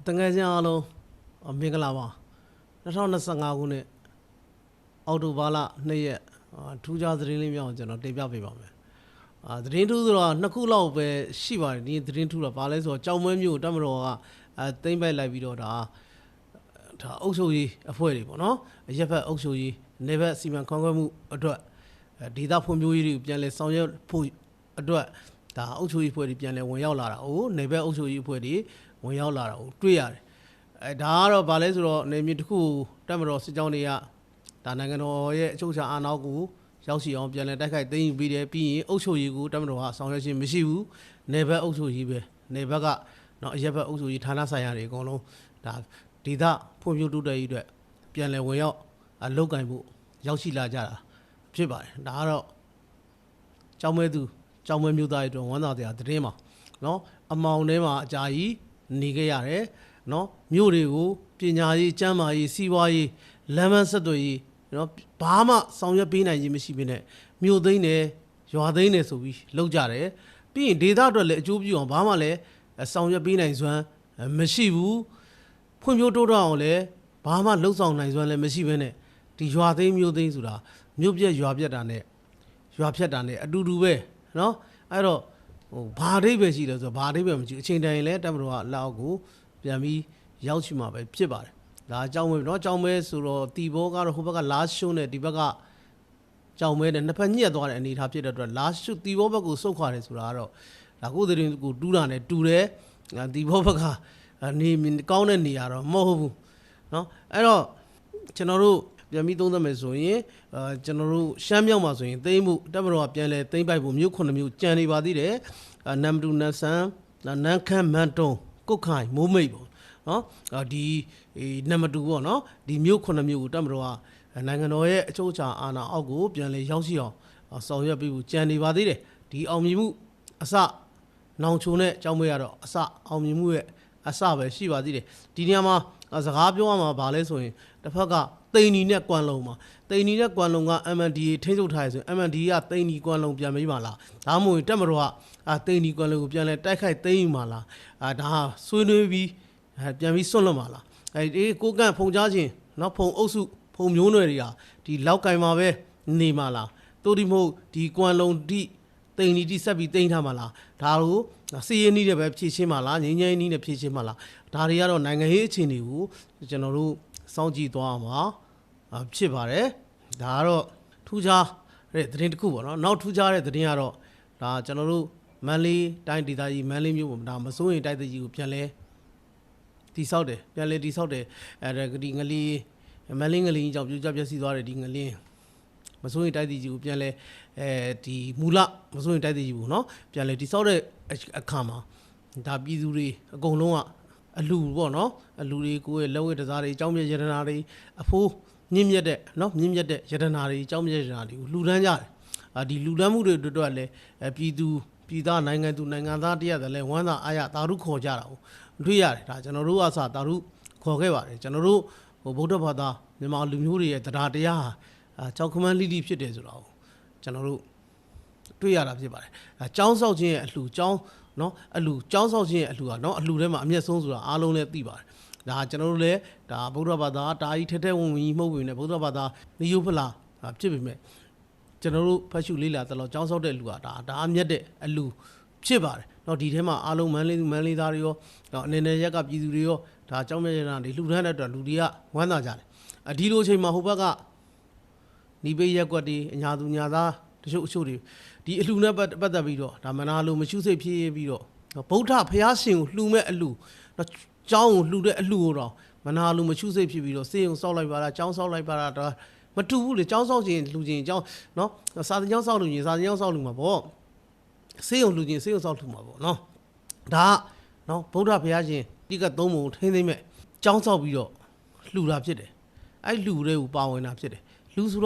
တငယ်ချင်းအားလုံးမင်္ဂလာပါ2025ခုနှစ်အောက်တိုဘာလ2ရက်ထူးခြားသတင်းလေးများကိုကျွန်တော်တင်ပြပေးပါမယ်သတင်းထူးဆိုတော့နှစ်ခုလောက်ပဲရှိပါတယ်ဒီသတင်းထူးတော့ဘာလဲဆိုတော့ကြောင်မွဲမျိုးတက်မတော်ကသိမ့်ပိုက်လိုက်ပြီးတော့ဒါအုပ်ချုပ်ရေးအဖွဲ့တွေပေါ့နော်ရက်ဖက်အုပ်ချုပ်ရေးနေဘက်စီမံခန့်ခွဲမှုအတွက်ဒေသဖွံ့ဖြိုးရေးတွေပြန်လည်ဆောင်ရွက်ဖို့အတွက်ဒါအုပ်ချုပ်ရေးအဖွဲ့တွေပြန်လည်ဝင်ရောက်လာတာကိုနေဘက်အုပ်ချုပ်ရေးအဖွဲ့တွေဝင်ရောက်လာတာကိုတွေ့ရတယ်ဒါကတော့ဗာလဲဆိုတော့နေမြေတစ်ခုတက်မတော်စစ်ကြောင်းတွေကဒါနိုင်ငံတော်ရဲ့အချုပ်အခြာအာဏာကိုရောက်ရှိအောင်ပြန်လည်တိုက်ခိုက်သိမ်းယူပြီးတယ်ပြီးရင်အုပ်ချုပ်ရေးကိုတက်မတော်ကဆောင်ရွက်ခြင်းမရှိဘူးနေဘက်အုပ်ချုပ်ရေးပဲနေဘက်ကနော်အရက်ဘက်အုပ်ချုပ်ရေးဌာနဆိုင်ရာတွေအကုန်လုံးဒါဒေသဖွံ့ဖြိုးတိုးတက်ရေးအတွက်ပြန်လည်ဝင်ရောက်လုပ်ကိုင်ဖို့ရောက်ရှိလာကြတာဖြစ်ပါတယ်ဒါကတော့ကြောင်မဲသူကြောင်မဲမျိုးသားတွေအတွက်ဝမ်းသာစရာသတင်းပါနော်အမောင်ထဲမှာအကြာကြီးနေခဲ့ရတယ်နော်မြို့တွေကိုပညာရေးကျန်းမာရေးစီးပွားရေးလမ်းမဆက်သွယ်ရေးနော်ဘာမှဆောင်ရွက်ပေးနိုင်ခြင်းမရှိဘဲနဲ့မြို့သိမ်းတယ်ရွာသိမ်းတယ်ဆိုပြီးလုပ်ကြတယ်ပြီးရင်ဒေသအတွက်လည်းအကျိုးပြုအောင်ဘာမှလည်းဆောင်ရွက်ပေးနိုင်စွမ်းမရှိဘူးဖွံ့ဖြိုးတိုးတက်အောင်လည်းဘာမှလှုပ်ဆောင်နိုင်စွမ်းလည်းမရှိဘဲနဲ့ဒီရွာသိမ်းမြို့သိမ်းဆိုတာမြို့ပြက်ရွာပြက်တာနဲ့ရွာဖြတ်တာနဲ့အတူတူပဲနော်အဲ့တော့ဘာအဓိပ္ပာယ်ရှိလဲဆိုတော့ဘာအဓိပ္ပာယ်မရှိအချိန်တိုင်းလဲတက်မတော်ကလောက်ကိုပြန်ပြီးရောက်ရှိမှာပဲဖြစ်ပါတယ်ဒါအကြောင်းပဲเนาะအကြောင်းပဲဆိုတော့တီဘောကတော့ဟိုဘက်ကလာရှုံးနဲ့ဒီဘက်ကကြောင်မဲနဲ့နှစ်ဖက်ညှက်သွားတဲ့အနေအထားဖြစ်တဲ့အတွက်လာရှုတီဘောဘက်ကိုစုတ်ခွာတယ်ဆိုတာကတော့ဒါကိုယ်တည်းကိုတူးတာနဲ့တူတယ်တီဘောဘက်ကနေကောင်းတဲ့နေရာတော့မဟုတ်ဘူးเนาะအဲ့တော့ကျွန်တော်တို့ပြန်ပြီးသုံးသပ်မယ်ဆိုရင်ကျွန်တော်တို့ရှမ်းမြောက်မှာဆိုရင်သိမ်းမှုတက်မတော်ကပြန်လဲသိမ်းပိုက်ဖို့မြို့9မြို့ကြံနေပါသေးတယ်နမ်တူနတ်ဆန်နန်းခမ်းမန်တုံကုတ်ခိုင်မိုးမိတ်ပေါ့နော်ဒီနံပါတ်2ပေါ့နော်ဒီမြို့9မြို့ကိုတက်မတော်ကနိုင်ငံတော်ရဲ့အချုပ်အခြာအာဏာအောက်ကိုပြန်လဲရောက်ရှိအောင်ဆောင်ရွက်ပြီးကြံနေပါသေးတယ်ဒီအောင်မြင်မှုအစနောင်ချုံနဲ့ကြောင်းမွေးရတော့အစအောင်မြင်မှုရဲ့အစပဲရှိပါသေးတယ်ဒီနေရာမှာစကားပြောရမှာဗာလဲဆိုရင်တစ်ဖက်ကတိန်နီနဲ့ကွမ်လုံမှာတိန်နီနဲ့ကွမ်လုံက MNDA ထိန်းချုပ်ထားရဆိုရင် MNDA ကတိန်နီကွမ်လုံပြန်ပေးပါလားဒါမှမဟုတ်တက်မတော်ကတိန်နီကွမ်လုံကိုပြန်လဲတိုက်ခိုက်သိမ်းယူမှာလားဒါဆွေးနွေးပြီးပြန်ပြီးစွန့်လွတ်မှာလားဒီကိုကန့်ဖုံကြားခြင်းနော်ဖုံအုပ်စုဖုံမျိုးနွယ်တွေကဒီလောက်ကင်မှာပဲနေမှာလားတိုဒီမဟုတ်ဒီကွမ်လုံတိတိန်နီတိဆက်ပြီးတိန်းထားမှာလားဒါကိုစီရင်နည်းနဲ့ပဲဖြည့်ရှင်းမှာလားငြိမ်းချမ်းနည်းနဲ့ဖြည့်ရှင်းမှာလားဒါတွေကတော့နိုင်ငံရေးအခြေအနေကိုကျွန်တော်တို့စောင့်ကြည့်သွားမှာဖြစ်ပါတယ်ဒါကတော့ထူးခြားတဲ့သတင်းတစ်ခုပေါ့နော်နောက်ထူးခြားတဲ့သတင်းကတော့ဒါကျွန်တော်တို့မန္တလေးတိုင်းဒေသကြီးမန္တလေးမြို့မှာဒါမစိုးရင်တိုက်တဲ့ကြီးကိုပြန်လဲတိဆောက်တယ်ပြန်လဲတိဆောက်တယ်ဒီငလီမန္တလေးငလီကြောင့်ပြိုကျပျက်စီးသွားတယ်ဒီငလင်းမစိုးရင်တိုက်တဲ့ကြီးကိုပြန်လဲဒီမူလမစိုးရင်တိုက်တဲ့ကြီးကိုနော်ပြန်လဲတိဆောက်တဲ့အခါမှာဒါပြည်သူတွေအကုန်လုံးကအလူပေါ့နော်အလူတွေကိုရဲ့လက်ဝဲတစားတွေအကြောင်းပြရတနာတွေအဖိုးမြင့်မြတ်တဲ့နော်မြင့်မြတ်တဲ့ရတနာတွေအကြောင်းပြရတနာတွေကိုလှူဒန်းကြတယ်ဒီလှူဒန်းမှုတွေအတွက်လည်းပြည်သူပြည်သားနိုင်ငံသူနိုင်ငံသားတရက်တည်းလဲဝမ်းသာအားရတာရုခေါ်ကြတာကိုတွေ့ရတယ်ဒါကျွန်တော်တို့အစတာရုခေါ်ခဲ့ပါတယ်ကျွန်တော်တို့ဗုဒ္ဓဘာသာမြန်မာလူမျိုးတွေရဲ့တရားတရားကြောက်ခမန်းလိလိဖြစ်တယ်ဆိုတာကိုကျွန်တော်တို့တွေ့ရတာဖြစ်ပါတယ်ကျောင်းဆောက်ခြင်းရဲ့အလှူကျောင်းနော်အလှကျောင်းဆောက်ခြင်းရဲ့အလှူကနော်အလှူထဲမှာအမျက်ဆုံးဆိုတာအားလုံးလည်းသိပါတယ်ဒါကျွန်တော်တို့လည်းဒါဗုဒ္ဓဘာသာတာကြီးထဲထဲဝင်ဝင်ကြီးမှုတ်ဝင်နေဗုဒ္ဓဘာသာနိယုဖလာဖြစ်ပေမဲ့ကျွန်တော်တို့ဖတ်ရှုလေးလာတော့ကျောင်းဆောက်တဲ့လူကဒါအမျက်တဲ့အလှူဖြစ်ပါတယ်နော်ဒီထဲမှာအားလုံးမန်းလေးသားတွေရောနော်အနေနဲ့ရက်ကပြည်သူတွေရောဒါကျောင်းမြတ်ရတာတွေလှူဒန်းတဲ့အတွက်လူတွေကဝမ်းသာကြတယ်ဒီလိုအချိန်မှာဟိုဘက်ကနီးပေးရက်ကွက်တွေအညာသူညာသားတချို့အချို့တွေဒီအလှူနဲ့ပတ်သက်ပြီးတော့ဒါမနာလိုမရှိစိတ်ဖြစ်ပြီးတော့ဗုဒ္ဓဖျားရှင်ကိုလှူမဲ့အလှူနော်ကျောင်းကိုလှူတဲ့အလှူကိုတော့မနာလိုမရှိစိတ်ဖြစ်ပြီးတော့စေယုံဆောက်လိုက်ပါလားကျောင်းဆောက်လိုက်ပါလားဒါမတူဘူးလေကျောင်းဆောက်ခြင်းလှူခြင်းကျောင်းနော်စာသင်ကျောင်းဆောက်လို့ရင်စာသင်ကျောင်းဆောက်လို့မှာပေါ့စေယုံလှူခြင်းစေယုံဆောက်လို့မှာပေါ့နော်ဒါနော်ဗုဒ္ဓဘုရားရှင်တိကသုံးပုံထိမ့်သိမ့်မဲ့ကျောင်းဆောက်ပြီးတော့လှူတာဖြစ်တယ်အဲ့လှူတဲ့ကိုပါဝင်တာဖြစ်တယ်လူဆိုတ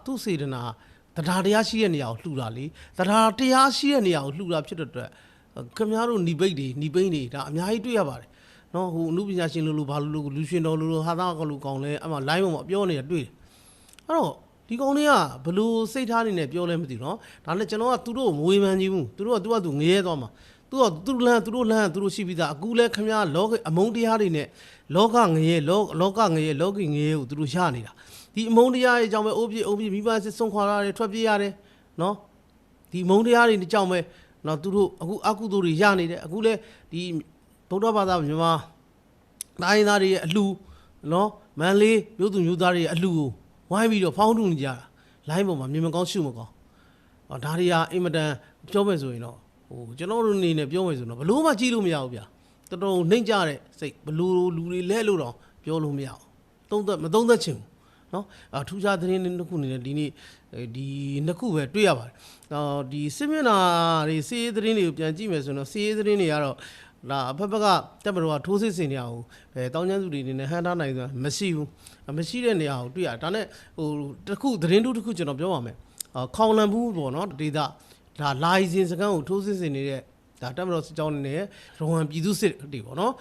ာသူ့စေတနာတရားတရားရှိတဲ့နေရာကိုလှူတာလေတရားတရားရှိတဲ့နေရာကိုလှူတာဖြစ်တဲ့အတွက်ခင်ဗျားတို့ညီပိတ်တွေညီပိန်းတွေဒါအများကြီးတွေ့ရပါတယ်နော်ဟိုအမှုပညာရှင်လို့ဘာလို့လူရှင်တော်လို့ဟာသားကလို့ကောင်းလဲအမှ line ပေါ်မှာပြောနေတာတွေ့တယ်အဲ့တော့ဒီကောင်တွေကဘလို့စိတ်ထားနေနဲ့ပြောလဲမသိဘူးနော်ဒါနဲ့ကျွန်တော်ကသူတို့မဝေမှန်းကြီးဘူးသူတို့ကသူကသူငရဲသွားမှာ သူတို့လမ်းသူတို့ရှိပြီးသားအခုလဲခင်ဗျာလောကအမုန်းတရားတွေနဲ့လောကငရေလောကငရေလောကီငရေကိုသူတို့ရနေတာဒီအမုန်းတရားတွေကြောင့်ပဲအိုးပြမိဘစစ်ဆုံးခွာရတယ်ထွက်ပြေးရတယ်နော်ဒီအမုန်းတရားတွေကြောင့်ပဲနော်သူတို့အခုအကုသိုလ်တွေရနေတယ်အခုလဲဒီဗုဒ္ဓဘာသာမြန်မာတိုင်းသားတွေရဲ့အလှနော်မန်လေးမြို့သူမြို့သားတွေရဲ့အလှကိုဝိုင်းပြီးတော့ဖောင်းထုနေကြတာလိုင်းပေါ်မှာမြင်မကောင်းရှုမကောင်းဒါတွေကအင်မတန်ပြောမယ်ဆိုရင်တော့ကျွန်တော်တို့အနေနဲ့ပြောမယ်ဆိုတော့ဘလို့မှကြည့်လို့မရဘူးဗျာတော်တော်နှိမ့်ကြတဲ့စိတ်ဘလို့လူတွေလဲလို့တော့ပြောလို့မရဘူးမသုံးသက်ချင်ဘူးနော်ထူးခြားသတင်းနှစ်ခုအနေနဲ့ဒီနေ့ဒီနှစ်ခုပဲတွေ့ရပါတယ်ဒီစစ်မျက်နှာတွေစီးရေးသတင်းတွေကိုပြန်ကြည့်မယ်ဆိုတော့စီးရေးသတင်းတွေကတော့လာအဖက်ကတက်မတော်ကထိုးစစ်ဆင်နေရအောင်တောင်းကျမ်းသူတွေအနေနဲ့ဟန်ထားနိုင်ဆိုတာမရှိတဲ့နေရာကိုတွေ့ရဒါနဲ့တစ်ခုသတင်းတစ်ခုကျွန်တော်ပြောပါမယ်ခေါင်လန်ဘူးပေါ့နော်ဒေတာဒါလာရီစင်စကန်ကိုထိုးစစ်ဆင်နေတဲ့ဒါတက်မတော်စစ်ကြောင်းနေနဲ့ရဝမ်ပြည်သူစစ်တွေပေါ့နော်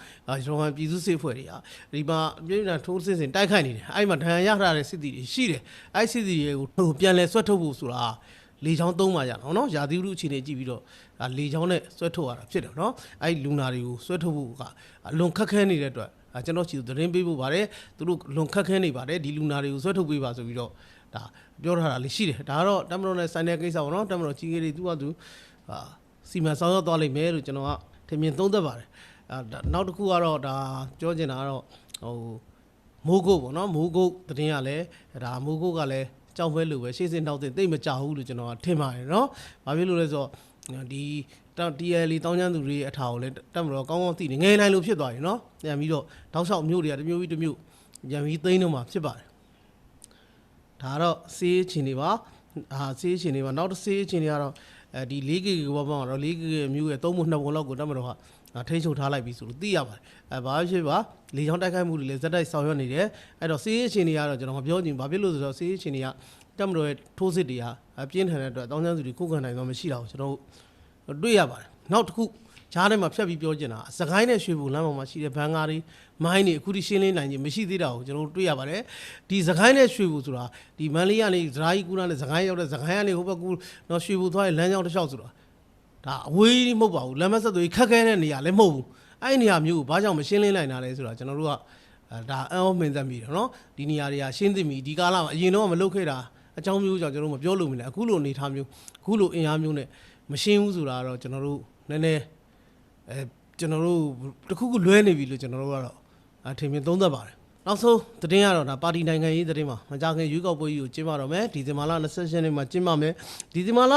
ရဝမ်ပြည်သူစစ်ဖွဲ့တွေကဒီမှာပြည်နယ်ထိုးစစ်ဆင်တိုက်ခိုက်နေတယ်အဲ့မှာဒဏ်ရာရထားတဲ့စစ်သည်တွေရှိတယ်အဲ့စစ်သည်တွေကိုပြန်လဲဆွတ်ထုတ်ဖို့ဆိုတာလေချောင်းသုံးပါရအောင်နော်ယာသီဥအခြေအနေကြည့်ပြီးတော့လေချောင်းနဲ့ဆွဲထုတ်ရတာဖြစ်တယ်နော်အဲ့လူနာတွေကိုဆွဲထုတ်ဖို့ကအလွန်ခက်ခဲနေတဲ့အတွက်ကျွန်တော်ချီသတင်းပေးဖို့ပါတယ်သူတို့လွန်ခက်ခဲနေပါတယ်ဒီလူနာတွေကိုဆွဲထုတ်ပေးပါဆိုပြီးတော့ဒါပြောထားတာလေးရှိတယ်ဒါကတော့တမတော်နဲ့ဆိုင်တဲ့ကိစ္စပေါ့နော်တမတော်ကြီးကြီးတွေသူကသူစီမံဆောင်ရွက်သွားလိမ့်မယ်လို့ကျွန်တော်ကထင်မြင်သုံးသပ်ပါတယ်နောက်တစ်ခုကတော့ဒါပြောချင်တာကတော့မိုးကုတ်ပေါ့နော်မိုးကုတ်သတင်းကလည်းဒါမိုးကုတ်ကလည်းကြောက်ပဲလို့ပဲရှေ့စင်နောက်တင်တိတ်မကြဘူးလို့ကျွန်တော်ကထင်ပါတယ်နော်ဘာဖြစ်လို့လဲဆိုတော့ဒီTL တောင်းကျမ်းသူတွေအထာကိုလည်းတက်မတော်ကောင်းကောင်းသိနေငယ်နိုင်လို့ဖြစ်သွားပြီနော်ပြန်ပြီးတော့တောက်လျှောက်မြို့တွေကတစ်မျိုးပြီးတစ်မျိုးပြန်ပြီးသိမ်းတော့မှဖြစ်ပါတယ်ဒါတော့စေးချင်နေပါစေးချင်နေပါနောက်တစ်စေးချင်နေကတော့ဒီ 4K ဘောပေါင်းတော့ 4K မျိုးရဲ့3ပုံ2ပုံလောက်ကိုတက်မတော်ကထိန်းချုပ်ထားလိုက်ပြီဆိုလို့သိရပါတယ်ဘာဖြစ်ပါလေချောင်းတိုက်ခိုက်မှုတွေလည်းဇက်တိုက်ဆောင်ရွက်နေတယ်အဲ့တော့စေးချင်နေရတော့ကျွန်တော်မပြောချင်ဘာဖြစ်လို့ဆိုတော့စေးချင်နေကတက်မတော်ရဲ့ထိုးစစ်တွေကပြင်းထန်တဲ့အတွက်တောင်းကျမ်းသူတွေခုခံနိုင်တော့မရှိတော့ကျွန်တော်တွေ့ရပါတယ်နောက်တစ်ခုဂျားထဲမှာဖြတ်ပြီးပြောချင်တာစကိုင်းနဲ့ရွှေဘူလမ်းပေါ်မှာရှိတဲ့ဘန်ကားတွေမိုင်းတွေအခုထိရှင်းလင်းနိုင်ခြင်းမရှိသေးတာကိုကျွန်တော်တို့တွေ့ရပါတယ်ဒီစကိုင်းနဲ့ရွှေဘူဆိုတာဒီမန်လေးကနေဇရာကြီးကူနာနဲ့စကိုင်းရောက်တဲ့စကိုင်းကနေဟိုဘက်ကူတော့ရွှေဘူသွားရင်လမ်းကြောင်းတစ်လျှောက်ဆိုတာဒါအဝေးမဟုတ်ပါဘူးလမ်းမဆက်သွေးခက်ခဲတဲ့နေရာလည်းမဟုတ်ဘူးအဲ့ဒီနေရာမျိုးကိုဘာကြောင့်မရှင်းလင်းနိုင်တာလဲဆိုတာကျွန်တော်တို့ကဒါအအောင်မင်းသက်မိတယ်နော်ဒီနေရာတွေကရှင်းသိပြီဒီကာလမှာအရင်တော့မလုပ်ခဲ့တာအကြောင်းမျိုးကြောင့်ကျွန်တော်မပြောလို့မလဲအခုလိုအနေထားမျိုးအခုလိုအင်အားမျိုးနဲ့မရှင်းဘူးဆိုတာတော့ကျွန်တော်တို့နည်းနည်းကျွန်တော်တို့တခုခုလွဲနေပြီလို့ကျွန်တော်တို့ကတော့ထင်မြင်သုံးသပ်ပါတယ်နောက်ဆုံးသတင်းကတော့ဒါပါတီနိုင်ငံရေးသတင်းမှာမကြခင်ရွေးကောက်ပွဲကြီးကိုကျင်းပတော့မယ်ဒီဇင်ဘာလ20ရက်နေ့မှာကျင်းပမယ်ဒီဇင်ဘာလ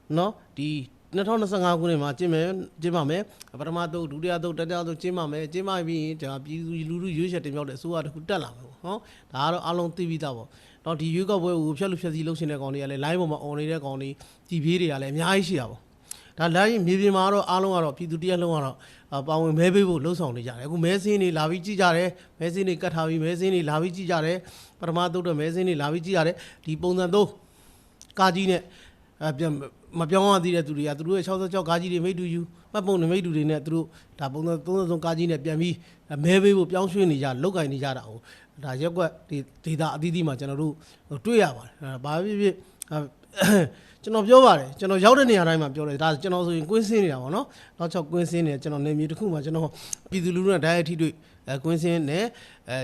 နော်ဒီ2025ခုနှစ်မှာကျင်းပမယ်ပထမသုတ်ဒုတိယသုတ်တတိယသုတ်ကျင်းပမယ်ကျင်းပပြီးရင်ဒါပြည်သူလူထုရွေးချယ်တင်မြှောက်တဲ့အစိုးရတစ်ခုတက်လာမှာပေါ့နော်ဒါကတော့အားလုံးသိပြီးသားပေါ့တော့ဒီရွေးကောက်ပွဲကိုဖျက်လို့ဖျက်စီးလုပ်ရှင်တဲ့ကောင်တွေကလည်း line ပေါ်မှာ on နေတဲ့ကောင်တွေကြီးပြေးတွေကလည်းအများကြီးရှိတာပေါ့ဒါလည်းမြေပြင်မှာတော့အားလုံးကတော့ပြည်သူတရက်လုံးကတော့ပါဝင်မဲပေးဖို့လှုံ့ဆော်နေကြတယ်အခုမဲစင်းတွေလာပြီးကြည့်ကြတယ်မဲစင်းတွေကတ်ထားပြီးမဲစင်းတွေလာပြီးကြည့်ကြတယ်ပထမသုတ်တော့မဲစင်းတွေလာပြီးကြည့်ရတယ်ဒီပုံစံသုံးကာကြီးနဲ့မပြောင်းရသေးတဲ့သူတွေကသူတို့ရဲ့66ကာကြီးတွေမိတူယူမှတ်ပုံတွေမိတူတွေနဲ့သူတို့ဒါပုံစံ33ကာကြီးနဲ့ပြန်ပြီးမဲပေးဖို့ပြောင်းရွှေ့နေကြလောက်ကင်နေကြတာဟုတ်ဒါရက်ကွက်ဒီဒေတာအသီးသီးမှာကျွန်တော်တို့တွေ့ရပါတယ်ဘာဖြစ်ဖြစ်ကျွန်တော်ပြောပါတယ်ကျွန်တော်ရောက်တဲ့နေရာတိုင်းမှာပြောတယ်ဒါကျွန်တော်ဆိုရင်ကွင်းစင်းနေတာပေါ့နော်နောက်6ကွင်းစင်းနေကျွန်တော်နေမြေတစ်ခုမှာကျွန်တော်ပြည်သူလူထုနဲ့ဓာတ်ရိုက်ထိတွေ့ကွင်းစင်းနဲ့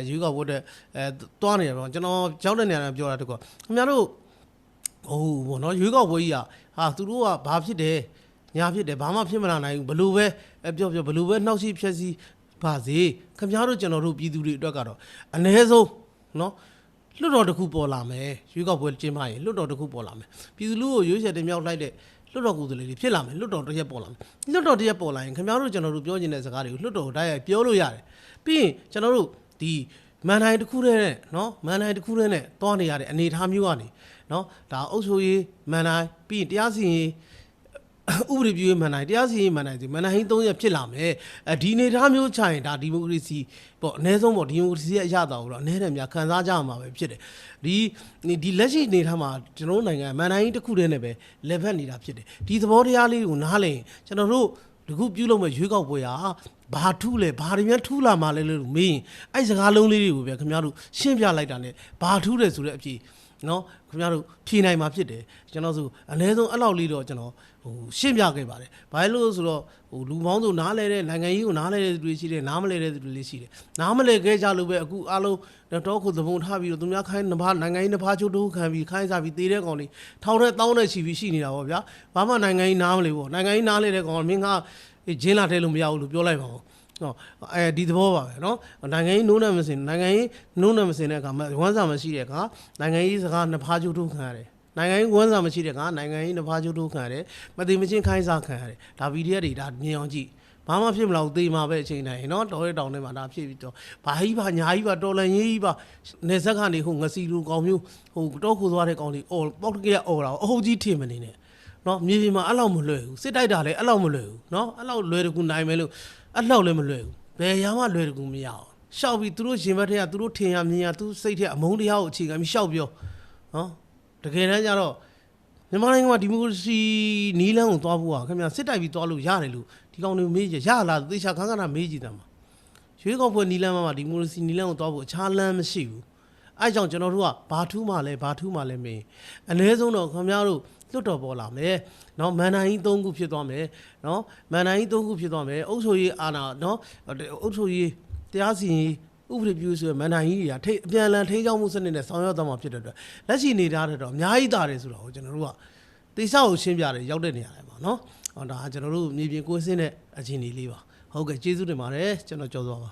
ယူကောက်ဖို့တဲ့တွားနေတယ်ပေါ့ကျွန်တော်ရောက်တဲ့နေရာတိုင်းပြောတာတကွာခင်ဗျားတို့ဘောနော်ရွေးကောက်ပွဲကြီးဟာသူတို့ကဘာဖြစ်တယ်ညာဖြစ်တယ်ဘာမှဖြစ်မလာနိုင်ဘူးဘလို့ပဲပြောဘလို့ပဲနှောက်ရှိဖြက်စီးပါစေခင်ဗျားတို့ကျွန်တော်တို့ပြည်သူတွေအတွက်ကတော့အ ਨੇ ဆုံးနော်လွတ်တော်တစ်ခုပေါ်လာမယ်ရွေးကောက်ပွဲကျင်းပရင်လွတ်တော်တစ်ခုပေါ်လာမယ်ပြည်သူလူကိုရွေးချယ်တင်မြှောက်လိုက်တဲ့လွတ်တော်ကိုယ်စားလှယ်တွေဖြစ်လာမယ်လွတ်တော်တစ်ရက်ပေါ်လာမယ်လွတ်တော်တစ်ရက်ပေါ်လာရင်ခင်ဗျားတို့ကျွန်တော်တို့ပြောချင်တဲ့စကားတွေကိုလွတ်တော်တိုင်းပြောလို့ရတယ်ပြီးရင်ကျွန်တော်တို့ဒီမန်တိုင်းတစ်ခုတည်းနဲ့နော်မန်တိုင်းတစ်ခုတည်းနဲ့တွားနေရတဲ့အနေအထားမျိုးကနေနော်ဒါအုပ်ချုပ်ရေးမန်တိုင်းပြီးရင်တရားစီရင်ဥပဒေပြုရေးမန်တိုင်းတရားစီရင်မန်တိုင်းဒီမန်တိုင်း3ရက်ဖြစ်လာမယ်ဒီအနေအထားမျိုးချရင်ဒါဒီမိုကရေစီပေါ့အနည်းဆုံးပေါ့ဒီမိုကရေစီရဲ့အရသာကိုတော့အနည်းနဲ့များခံစားကြရမှာပဲဖြစ်တယ်ဒီလက်ရှိအနေထားမှာကျွန်တော်တို့နိုင်ငံမန်တိုင်းတစ်ခုတည်းနဲ့ပဲလက်ဖက်နေတာဖြစ်တယ်ဒီသဘောတရားလေးကိုနားလည်ကျွန်တော်တို့ဒီခုပြုလုပ်မဲ့ရွေးကောက်ပွဲဟာဘာထူးလဲဘာတွေများထူးလာမှာလဲလို့မေးရင်အဲ့စကားလုံးလေးတွေကိုပဲခင်ဗျားတို့ရှင်းပြလိုက်တာ ਨੇ ဘာထူးတယ်ဆိုတဲ့အဖြစ် နော်ခင်ဗျားတို့ဖြေနိုင်မှာဖြစ်တယ်ကျွန်တော်ဆိုအနည်းဆုံးအဲ့လောက်လေးတော့ကျွန်တော်ရှင်းပြခဲ့ပါတယ်ဘာလို့ဆိုတော့လူပေါင်းစုနားလဲတဲ့နိုင်ငံရေးကိုနားလဲတဲ့သူတွေရှိတယ်နားမလဲတဲ့သူတွေလည်းရှိတယ်နားမလဲခဲ့ကြလို့ပဲအခုအားလုံးတော့ခုသဘုံထားပြီးတော့သူများခိုင်းနိုင်ငံရေးနှစ်ဖားချိုးတိုးခံပြီးခိုင်းစားပြီးသေးတဲ့ကောင်တွေထောင်ထဲတောင်းတဲ့ချီပြီးရှိနေတာပေါ့ဗျာဘာမှနိုင်ငံရေးနားမလဲပေါ့နိုင်ငံရေးနားလဲတဲ့ကောင်မင်းကဂျင်းလာထဲလို့မရဘူးလို့ပြောလိုက်ပါဦးနော်အဲဒီသဘောပါပဲနော်နိုင်ငံရေးနိုးနေမစင်နိုင်ငံရေးနိုးနေမစင်တဲ့အခါမှာဝမ်းစာမရှိတဲ့အခါနိုင်ငံရေးစကားနှစ်ဖားချိုးတိုးခံရတယ်နိုင်ငံရေးဝမ်းစာမရှိတဲ့အခါနိုင်ငံရေးနှစ်ဖားချိုးတိုးခံရတယ်မသိမချင်းခိုင်းစားခံရတယ်ဒါ PDF တွေဒါမြင်အောင်ကြည့်ဘာမှဖြစ်မလို့သေမှာပဲအချိန်တိုင်းနော်တော်ရဲတောင်ထဲမှာဒါဖြစ်ပြီးတော့ဘာကြီးပါညာကြီးပါတော်လန်ရေးကြီးပါနေဆက်ကနေဟိုငစီလူကောင်မျိုးဟိုတော့ခိုးသွားတဲ့ကောင်တွေအော်ပေါက်တကယ်အော်တာအဟုတ်ကြီးထင်မနေနဲ့နော်မြေပြင်မှာအဲ့လောက်မလွယ်ဘူးစစ်တိုက်တာလည်းအဲ့လောက်မလွယ်ဘူးနော်အဲ့လောက်လွယ်တကူနိုင်မယ်လို့အဲ့လောက်လည်းမလွယ်ဘူးဘယ်ရမှလွယ်တကူမရအောင်ရှောက်ပြီးသူတို့ရင်ဘတ်ထဲကသူတို့ထင်ရမြင်ရသူစိတ်ထဲအမုန်းတရားကိုအခြေခံပြီးရှောက်ပြောနော်တကယ်တမ်းကျတော့မြန်မာနိုင်ငံမှာဒီမိုကရေစီနီးလန်းကိုသွားဖို့ဟာခင်ဗျာစစ်တိုက်ပြီးသွားလို့ရတယ်လို့ဒီကောင်တွေမေးကြရလားသေချာခန်းခဏမေးကြည့်တယ်မှာရွေးကောက်ပွဲနီးလန်းမှာဒီမိုကရေစီနီးလန်းကိုသွားဖို့အခြားလမ်းမရှိဘူးအဲကြောင့်ကျွန်တော်တို့ကဘာထူးမှလဲမင်းအနည်းဆုံးတော့ခင်ဗျားတို့လွတ်တော်ပေါ်လာမယ်နော်မန်နိုင်ကြီး၃ခုဖြစ်သွားမယ်နော်မန်နိုင်ကြီး၃ခုဖြစ်သွားမယ်အုပ်ချုပ်ရေးအာဏာနော်အုပ်ချုပ်ရေးတရားစီရင်ဥပဒေပြုဆိုရမန်နိုင်ကြီးတွေကအပြန်လန်ထိန်းချောင်းမှုစနစ်နဲ့ဆောင်ရွက်သွားမှာဖြစ်တဲ့အတွက်လက်ရှိနေသားတဲ့တော့အများကြီးတာတယ်ဆိုတော့ကျွန်တော်တို့ကတိဆောက်ကိုရှင်းပြတယ်ရောက်တဲ့နေရာတွေမှာနော်ဒါကျွန်တော်တို့မြေပြင်ကိုယ်စင်းတဲ့အခြေအနေလေးပါဟုတ်ကဲ့ကျေးဇူးတင်ပါတယ်ကျွန်တော်ကြော်သွားပါ